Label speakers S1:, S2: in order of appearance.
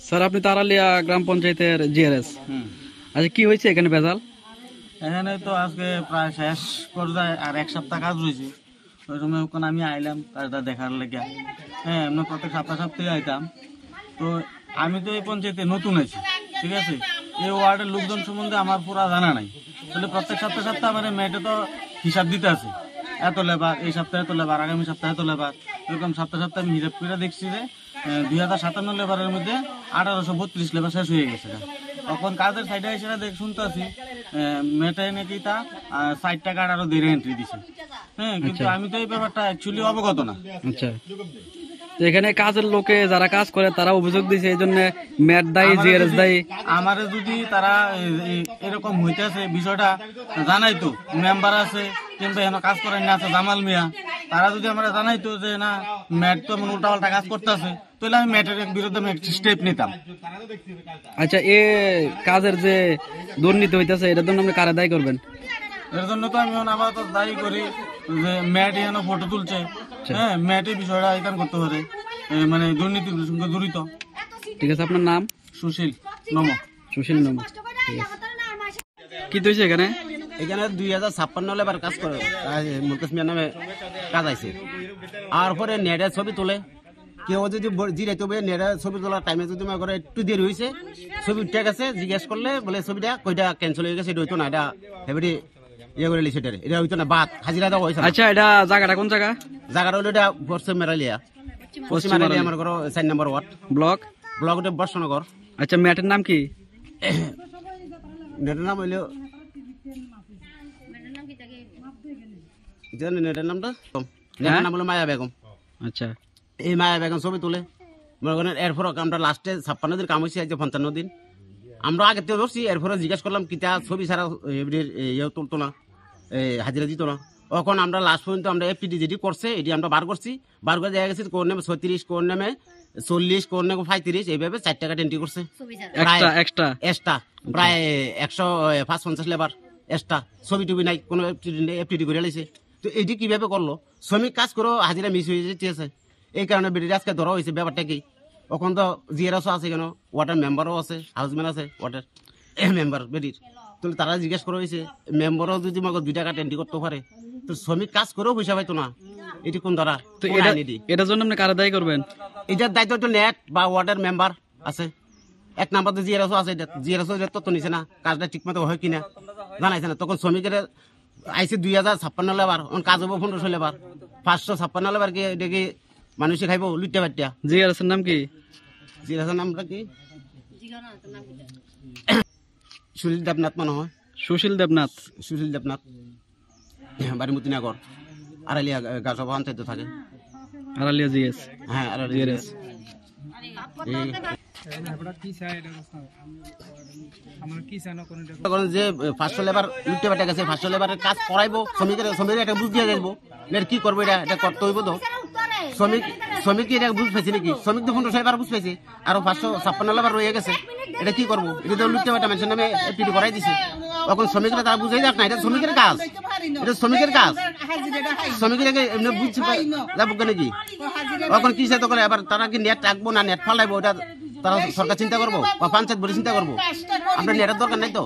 S1: Sir আপনি তারালিয়া গ্রাম পঞ্চায়েতের GRS. আচ্ছা কি হয়েছে এখানে ভেজাল?
S2: এখানে তো আজকে প্রায় শেষ পর্যায়ে আর এক সপ্তাহ কাজ রয়েছে। ওই সময় ওখানে আমি আইলাম কাজটা দেখার লেগে। হ্যাঁ, এমনি প্রত্যেক সপ্তাহে আইতাম। তো আমি তো এই পঞ্চায়েতে নতুন আছি, ঠিক আছে। এই ওয়ার্ডের লোকজন সম্বন্ধে আমার পুরা জানা নাই। তাহলে প্রত্যেক সপ্তাহে মানে মেয়েটা তো হিসাব দিতে আছে, এত লেবার, এই সপ্তাহে এত লেবার, আগামী সপ্তাহে এত লেবার, এরকম সপ্তাহে আমি হিসাব করে দেখছি যে 2057 লেবারের মধ্যে 1832 লেবার শেষ হয়ে গেছে। তখন কাজের সাইডে হিসেবে শুনতে আছি মেয়েটাই নাকি তা 60 টাকা আরো দেড় এন্ট্রি দিছে। হ্যাঁ, কিন্তু আমি তো এই ব্যাপারটা অ্যাকচুয়ালি অবগত না।
S1: আচ্ছা, তো এখানে কাজের লোকে যারা কাজ করে তারা অভিযোগ দিছে এই জন্য ম্যাট দায়ী, জিআরএস দায়ী।
S2: আমারে যদি তারা এরকম হইতেছে বিষয়টা জানাইতো, মেম্বার আছে কিংবা এখানে কাজ করেন না আছে জামাল মিয়া, তারা যদি আমরা জানাইতো যে না ম্যাট তো উল্টা পাল্টা কাজ করতেছে, তাহলে আমি ম্যাটের বিরুদ্ধে স্টেপ নিতাম।
S1: আচ্ছা, এ কাজের যে দুর্নীতি হইতেছে এটার জন্য আপনি কারে দায়ী করবেন?
S2: এর জন্য তো আমি আবার দায়ী করি যে ম্যাট এখানে ফটো তুলছে। হ্যাঁ, ম্যাটের বিষয়টা এখানে করতে পারে, মানে দুর্নীতির সঙ্গে জড়িত।
S1: ঠিক আছে, আপনার নাম?
S2: সুশীল নম।
S1: সুশীল নম। কি হয়েছে এখানে?
S3: এখানে 2056 লেবার কাজ করে মুকেশ মিয়ার নামে কাজ আছে। আর পরে নেটের ছবি তোলে, কেউ যদি জিরাইতে হবে নেটের ছবি তোলার টাইমে যদি মনে করে একটু দেরি হয়েছে, ছবি উঠে গেছে, জিজ্ঞেস করলে বলে ছবিটা কইটা ক্যান্সেল হয়ে গেছে, এটা হইতো না, এটা হেবি ইয়ে করে লিখে এটা হইতো না, বাদ হাজিরা দেওয়া হয়েছে।
S1: আচ্ছা, এটা জায়গাটা কোন জায়গা?
S3: জায়গাটা হলো এটা পশ্চিম মেরালিয়া, পশ্চিম মেরালিয়া আমার ঘর 4 নম্বর ওয়ার্ড,
S1: ব্লক
S3: ওটা বর্ষনগর।
S1: আচ্ছা, ম্যাটের নাম কি?
S3: নেটের নাম হইলো নেটের নামটা নেটের নাম হলো মায়া বেগম।
S1: আচ্ছা,
S3: এই মায়া বেগম ছবি তুলে মনে করেন। এরপর আমরা লাস্টে 56 দিন কাম হয়েছে, 55 দিন আমরা আগে থেকে ধরছি। এরপরে জিজ্ঞাসা করলাম কিতা ছবি ছাড়া ইয়ে তুলতো না, হাজিরা দিত না। তখন আমরা লাস্ট পর্যন্ত আমরা এফপিডি যেটি করছে এটি আমরা বার করছি। বার করে দেখা গেছে কোন নামে 36, কোন নামে 40, কোন নামে 35, এইভাবে 4 টাকা এন্ট্রি করছে এক্সট্রা প্রায় 150 লেবার এক্সট্রা। ছবি টবি নাই, কোনো এফপিডি করে লাইছে। তো এটি কিভাবে করলো? শ্রমিক কাজ করেও হাজিরা মিস হয়ে যেতেছে, এই কারণে বেরিয়ে আজকে ধরা হয়েছে। ব্যাপারটা কি? ওখান তো জিআরএসও আছে, কেন ওয়াটার মেম্বারও আছে, হাউসম্যান আছে, ওয়াটার মেম্বার বেরির। তো তারা জিজ্ঞেস করা হয়েছে মেম্বারও যদি মনে 2 টাকা টেন্টি করতে পারে, তো শ্রমিক কাজ করেও পয়সা পাইতো না, এটি কোন দ্বারা?
S1: তো এটার জন্য আপনি কারা দায়ী করবেন?
S3: এটার দায়িত্ব তো নেট বা ওয়াটার মেম্বার আছে। 1 নাম্বার তো জিআরএসও আছে, জিআরএসও তথ্য নিছে না, কাজটা ঠিক মতো হয় কিনা জানাইছে না। তখন শ্রমিকের আইসে 2056 লেবার, কাজ হবো 1500 লেবার, 556 লেবার কি এটা কি মানুষে খাইব লুটটা বাট্টা?
S1: জিআরএস এর নাম কি?
S3: জিআরএস এর নামটা কি? সুশীল দেবনাথ মনে হয়।
S1: সুশীল দেবনাথ।
S3: সুশীল দেবনাথ, বাড়ি মতিনগর, আড়ালিয়া গাছসভা পঞ্চায়েতে থাকে।
S1: আড়ালিয়া জিএস।
S3: হ্যাঁ, আড়ালিয়া জিএস। যে 500 লেবার লুটতে বাটে গেছে, 500 লেবারের কাজ করাইবো শ্রমিকের এটা বুঝ দিয়ে যাইব, কি করবো এটা করতে হইব। তো শ্রমিক কি এটা বুঝ পাইছে নাকি? শ্রমিক তো 1500 লেবার বুঝ পাইছে, আরো 556 লেবার রয়ে গেছে, এটা কি করবো? এটা তো লুটতে বাটা মানুষের নামে এফপিডি করাই দিছে। তখন শ্রমিকরা তারা বুঝাই যাক না, এটা শ্রমিকের কাজ, এটা শ্রমিকের কাজ। শ্রমিকের এমনি বুঝছে যাবো নাকি? তখন কি তখন এবার তারা কি নেট রাখবো না নেট ফালাইবো, এটা তারা সরকার চিন্তা করবো বা পঞ্চায়েত বলে চিন্তা করবো? আমরা নেটের দরকার নাই তো।